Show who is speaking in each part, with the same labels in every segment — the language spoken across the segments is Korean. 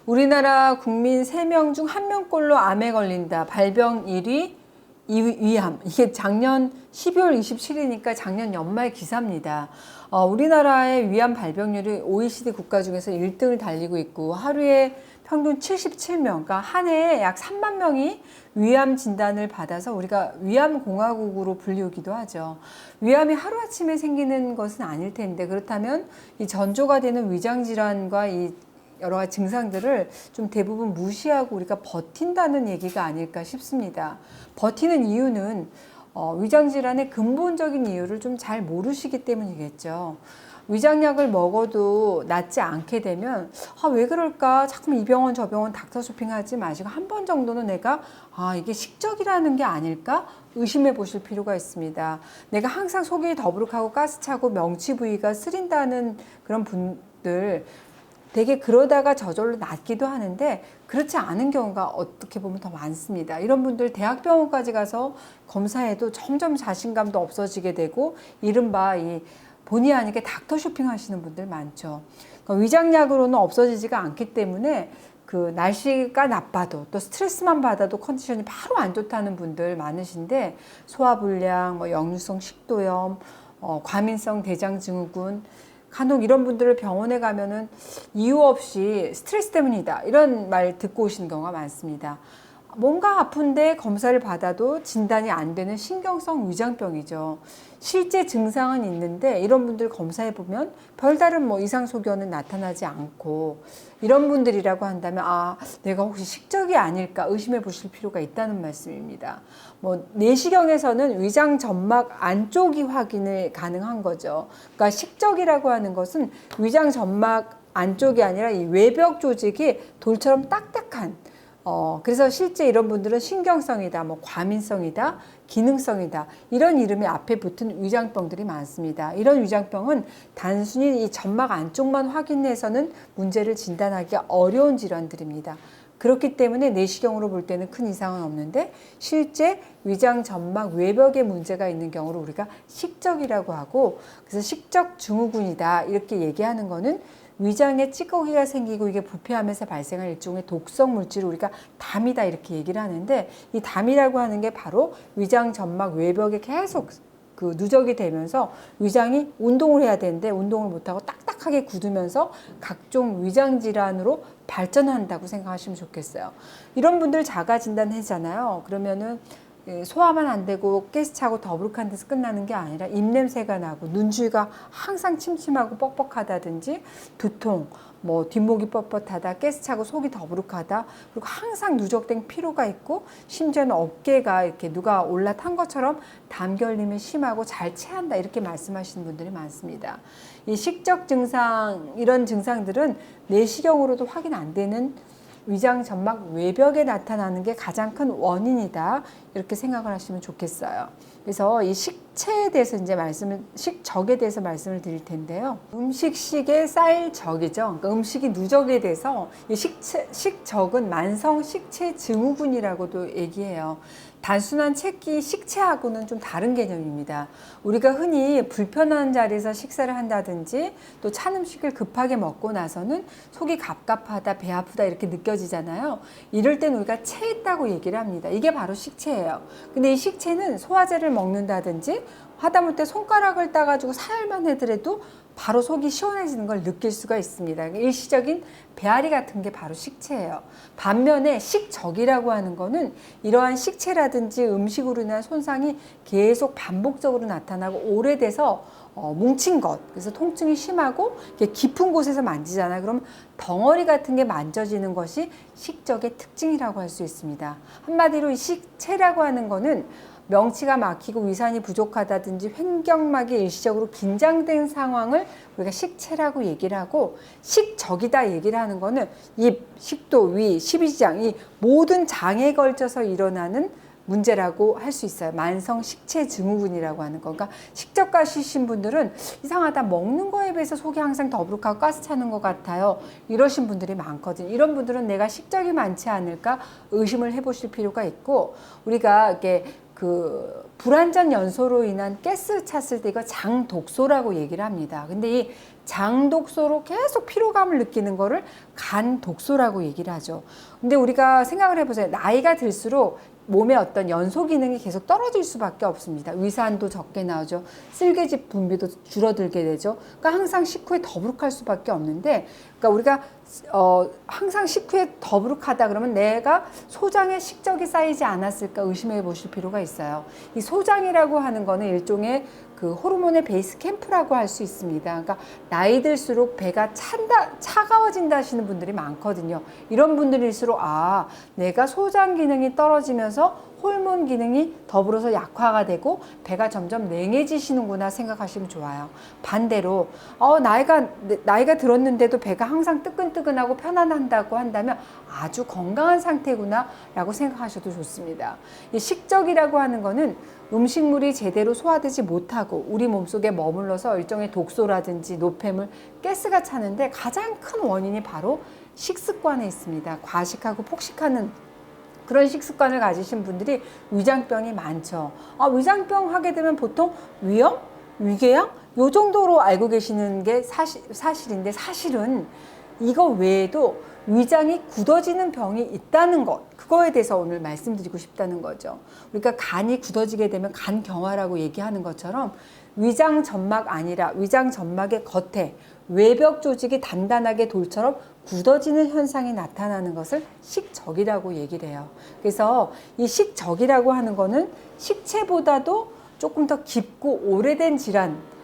Speaker 1: 우리나라 국민 3명 중 1명꼴로 암에 걸린다. 발병 1위 위암. 이게 작년 12월 27일이니까 작년 연말 기사입니다. 우리나라의 위암 발병률이 OECD 국가 중에서 1등을 달리고 있고 하루에 평균 77명, 그러니까 한 해에 약 3만 명이 위암 진단을 받아서 우리가 위암공화국으로 불리우기도 하죠. 위암이 하루아침에 생기는 것은 아닐 텐데 그렇다면 이 전조가 되는 위장질환과 이 여러 가지 증상들을 좀 대부분 무시하고 우리가 버틴다는 얘기가 아닐까 싶습니다. 버티는 이유는 위장질환의 근본적인 이유를 좀 잘 모르시기 때문이겠죠. 위장약을 먹어도 낫지 않게 되면 왜 그럴까 자꾸 이 병원 저 병원 닥터 쇼핑하지 마시고 한 번 정도는 내가 이게 식적이라는 게 아닐까 의심해 보실 필요가 있습니다. 내가 항상 속이 더부룩하고 가스차고 명치 부위가 쓰린다는 그런 분들 되게 그러다가 저절로 낫기도 하는데 그렇지 않은 경우가 어떻게 보면 더 많습니다. 이런 분들 대학병원까지 가서 검사해도 점점 자신감도 없어지게 되고 이른바 이 본의 아니게 닥터 쇼핑 하시는 분들 많죠. 그러니까 위장약으로는 없어지지가 않기 때문에 그 날씨가 나빠도 또 스트레스만 받아도 컨디션이 바로 안 좋다는 분들 많으신데 소화불량, 역류성 식도염, 과민성 대장증후군 간혹 이런 분들을 병원에 가면은 이유 없이 스트레스 때문이다 이런 말 듣고 오시는 경우가 많습니다. 뭔가 아픈데 검사를 받아도 진단이 안 되는 신경성 위장병이죠. 실제 증상은 있는데 이런 분들 검사해 보면 별다른 이상 소견은 나타나지 않고 이런 분들이라고 한다면 내가 혹시 식적이 아닐까 의심해 보실 필요가 있다는 말씀입니다. 내시경에서는 위장 점막 안쪽이 확인이 가능한 거죠. 그러니까 식적이라고 하는 것은 위장 점막 안쪽이 아니라 이 외벽 조직이 돌처럼 딱딱한 그래서 실제 이런 분들은 신경성이다, 과민성이다, 기능성이다 이런 이름이 앞에 붙은 위장병들이 많습니다. 이런 위장병은 단순히 이 점막 안쪽만 확인해서는 문제를 진단하기 어려운 질환들입니다. 그렇기 때문에 내시경으로 볼 때는 큰 이상은 없는데 실제 위장 점막 외벽에 문제가 있는 경우를 우리가 식적이라고 하고 그래서 식적 증후군이다 이렇게 얘기하는 거는 위장에 찌꺼기가 생기고 이게 부패하면서 발생한 일종의 독성 물질을 우리가 담이다 이렇게 얘기를 하는데 이 담이라고 하는 게 바로 위장 점막 외벽에 계속 그 누적이 되면서 위장이 운동을 해야 되는데 운동을 못하고 딱딱하게 굳으면서 각종 위장 질환으로 발전한다고 생각하시면 좋겠어요. 이런 분들 자가 진단하잖아요. 그러면은 소화만 안 되고 가스차고 더부룩한 데서 끝나는 게 아니라 입냄새가 나고 눈주위가 항상 침침하고 뻑뻑하다든지 두통, 뒷목이 뻣뻣하다, 가스차고 속이 더부룩하다, 그리고 항상 누적된 피로가 있고 심지어는 어깨가 이렇게 누가 올라탄 것처럼 담결림이 심하고 잘 체한다 이렇게 말씀하시는 분들이 많습니다. 이 식적 증상 이런 증상들은 내시경으로도 확인 안 되는 위장 점막 외벽에 나타나는 게 가장 큰 원인이다 이렇게 생각을 하시면 좋겠어요. 그래서 이 식체에 대해서 식적에 대해서 말씀을 드릴 텐데요. 음식식에 쌓일 적이죠. 그러니까 음식이 누적에 돼서 이 식적은 만성 식체 증후군이라고도 얘기해요. 단순한 채기 식체하고는 좀 다른 개념입니다. 우리가 흔히 불편한 자리에서 식사를 한다든지 또 찬 음식을 급하게 먹고 나서는 속이 갑갑하다, 배 아프다 이렇게 느껴지잖아요. 이럴 땐 우리가 체했다고 얘기를 합니다. 이게 바로 식체예요. 근데 이 식체는 소화제를 먹는다든지 하다못해 손가락을 따가지고 사열만 해더라도 바로 속이 시원해지는 걸 느낄 수가 있습니다. 일시적인 배앓이 같은 게 바로 식체예요. 반면에 식적이라고 하는 거는 이러한 식체라든지 음식으로 인한 손상이 계속 반복적으로 나타나고 오래돼서 뭉친 것, 그래서 통증이 심하고 깊은 곳에서 만지잖아요. 그럼 덩어리 같은 게 만져지는 것이 식적의 특징이라고 할 수 있습니다. 한마디로 이 식체라고 하는 거는 명치가 막히고 위산이 부족하다든지 횡격막이 일시적으로 긴장된 상황을 우리가 식체라고 얘기를 하고 식적이다 얘기를 하는 거는 입, 식도, 위, 십이지장 이 모든 장에 걸쳐서 일어나는 문제라고 할 수 있어요. 만성 식체 증후군이라고 하는 거. 그러니까 식적 가시신 분들은 이상하다 먹는 거에 비해서 속이 항상 더부룩하고 가스 차는 것 같아요. 이러신 분들이 많거든요. 이런 분들은 내가 식적이 많지 않을까 의심을 해보실 필요가 있고 우리가 이렇게 불완전 연소로 인한 가스 찼을 때 이거 장독소라고 얘기를 합니다. 근데 이 장 독소로 계속 피로감을 느끼는 거를 간 독소라고 얘기를 하죠. 근데 우리가 생각을 해보세요. 나이가 들수록 몸의 어떤 연소 기능이 계속 떨어질 수밖에 없습니다. 위산도 적게 나오죠. 쓸개즙 분비도 줄어들게 되죠. 그러니까 항상 식후에 더부룩할 수밖에 없는데, 그러니까 우리가 항상 식후에 더부룩하다 그러면 내가 소장에 식적이 쌓이지 않았을까 의심해 보실 필요가 있어요. 이 소장이라고 하는 거는 일종의 그 호르몬의 베이스 캠프라고 할 수 있습니다. 그러니까 나이 들수록 배가 차가워진다 하시는 분들이 많거든요. 이런 분들일수록 내가 소장 기능이 떨어지면서 호르몬 기능이 더불어서 약화가 되고 배가 점점 냉해지시는구나 생각하시면 좋아요. 반대로 나이가 들었는데도 배가 항상 뜨끈뜨끈하고 편안한다고 한다면 아주 건강한 상태구나 라고 생각하셔도 좋습니다. 이 식적이라고 하는 거는 음식물이 제대로 소화되지 못하고 우리 몸속에 머물러서 일종의 독소라든지 노폐물, 가스가 차는데 가장 큰 원인이 바로 식습관에 있습니다. 과식하고 폭식하는 그런 식습관을 가지신 분들이 위장병이 많죠. 위장병 하게 되면 보통 위염, 위궤양 요 정도로 알고 계시는 게 사실인데, 사실은 이거 외에도 위장이 굳어지는 병이 있다는 것, 그거에 대해서 오늘 말씀드리고 싶다는 거죠. 우리가 간이 굳어지게 되면 간경화라고 얘기하는 것처럼 위장 점막 아니라 위장 점막의 겉에 외벽 조직이 단단하게 돌처럼 굳어지는 현상이 나타나는 것을 식적이라고 얘기를 해요. 그래서 이 식적이라고 하는 거는 식체보다도 조금 더 깊고 오래된 질환,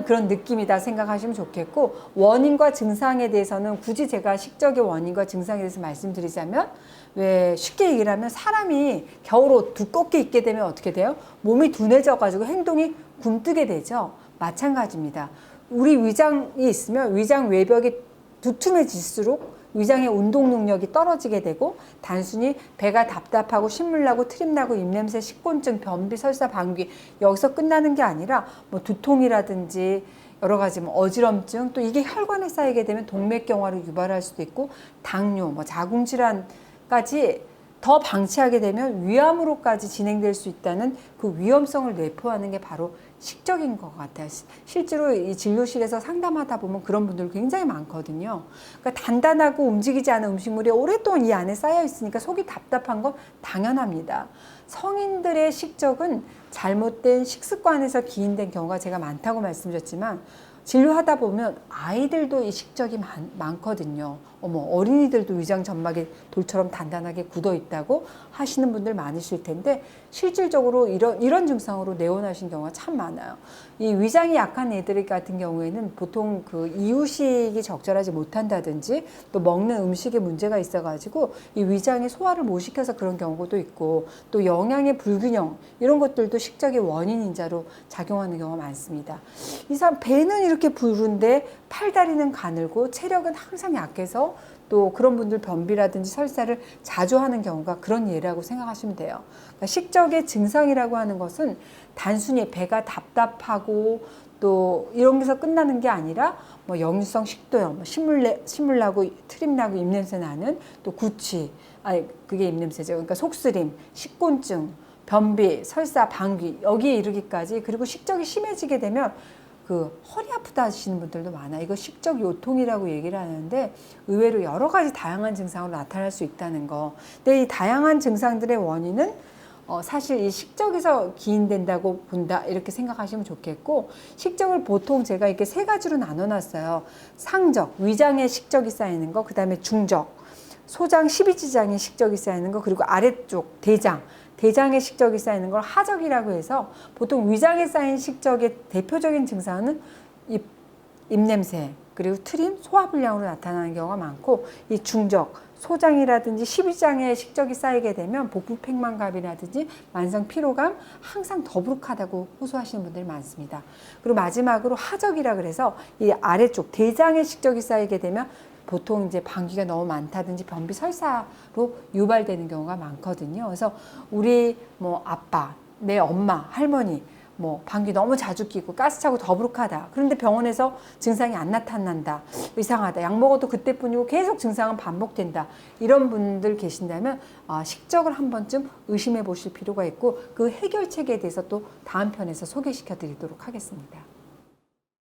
Speaker 1: 그런 느낌이다 생각하시면 좋겠고, 원인과 증상에 대해서는 굳이 제가 식적의 원인과 증상에 대해서 말씀드리자면, 왜 쉽게 얘기를 하면 사람이 겨울옷 두껍게 입게 되면 어떻게 돼요? 몸이 둔해져 가지고 행동이 굼뜨게 되죠. 마찬가지입니다. 우리 위장이 있으면 위장 외벽이 두툼해질수록 위장의 운동 능력이 떨어지게 되고, 단순히 배가 답답하고 신물나고 트림나고 입냄새, 식곤증, 변비, 설사, 방귀 여기서 끝나는 게 아니라 뭐 두통이라든지 여러 가지 뭐 어지럼증, 또 이게 혈관에 쌓이게 되면 동맥경화를 유발할 수도 있고, 당뇨, 뭐 자궁질환까지 더 방치하게 되면 위암으로까지 진행될 수 있다는 그 위험성을 내포하는 게 바로 식적인 것 같아요. 실제로 이 진료실에서 상담하다 보면 그런 분들 굉장히 많거든요. 그러니까 단단하고 움직이지 않은 음식물이 오랫동안 이 안에 쌓여 있으니까 속이 답답한 건 당연합니다. 성인들의 식적은 잘못된 식습관에서 기인된 경우가 제가 많다고 말씀드렸지만, 진료하다 보면 아이들도 이 식적이 많거든요. 어린이들도 위장 점막이 돌처럼 단단하게 굳어 있다고 하시는 분들 많으실 텐데, 실질적으로 이런 증상으로 내원하신 경우가 참 많아요. 이 위장이 약한 애들 같은 경우에는 보통 그 이유식이 적절하지 못한다든지 또 먹는 음식에 문제가 있어가지고 이 위장이 소화를 못 시켜서 그런 경우도 있고, 또 영양의 불균형 이런 것들도 식적의 원인인자로 작용하는 경우가 많습니다. 이 사람 배는 이렇게 부른데 팔다리는 가늘고 체력은 항상 약해서 또 그런 분들 변비라든지 설사를 자주 하는 경우가 그런 예라고 생각하시면 돼요. 그러니까 식적의 증상이라고 하는 것은 단순히 배가 답답하고 또 이런 데서 끝나는 게 아니라 뭐 역류성 식도염, 신물 나고 트림 나고 입냄새 나는, 또 구취, 그게 입냄새죠. 그러니까 속쓰림, 식곤증, 변비, 설사, 방귀 여기에 이르기까지, 그리고 식적이 심해지게 되면 그 허리 아프다 하시는 분들도 많아요. 이거 식적 요통이라고 얘기를 하는데 의외로 여러 가지 다양한 증상으로 나타날 수 있다는 거. 근데 이 다양한 증상들의 원인은 사실 이 식적에서 기인된다고 본다 이렇게 생각하시면 좋겠고, 식적을 보통 제가 이렇게 세 가지로 나눠놨어요. 상적, 위장에 식적이 쌓이는 거, 그 다음에 중적, 소장 12지장에 식적이 쌓이는 거, 그리고 아래쪽 대장에 식적이 쌓이는 걸 하적이라고 해서, 보통 위장에 쌓인 식적의 대표적인 증상은 입냄새, 그리고 트림, 소화불량으로 나타나는 경우가 많고, 이 중적, 소장이라든지 12장에 식적이 쌓이게 되면 복부 팽만감이라든지 만성 피로감, 항상 더부룩하다고 호소하시는 분들이 많습니다. 그리고 마지막으로 하적이라 그래서 이 아래쪽 대장에 식적이 쌓이게 되면 보통 이제 방귀가 너무 많다든지 변비 설사로 유발되는 경우가 많거든요. 그래서 우리 뭐 아빠, 내 엄마, 할머니 뭐 방귀 너무 자주 끼고 가스 차고 더부룩하다. 그런데 병원에서 증상이 안 나타난다. 이상하다. 약 먹어도 그때뿐이고 계속 증상은 반복된다. 이런 분들 계신다면 식적을 한 번쯤 의심해 보실 필요가 있고, 그 해결책에 대해서 또 다음 편에서 소개시켜 드리도록 하겠습니다.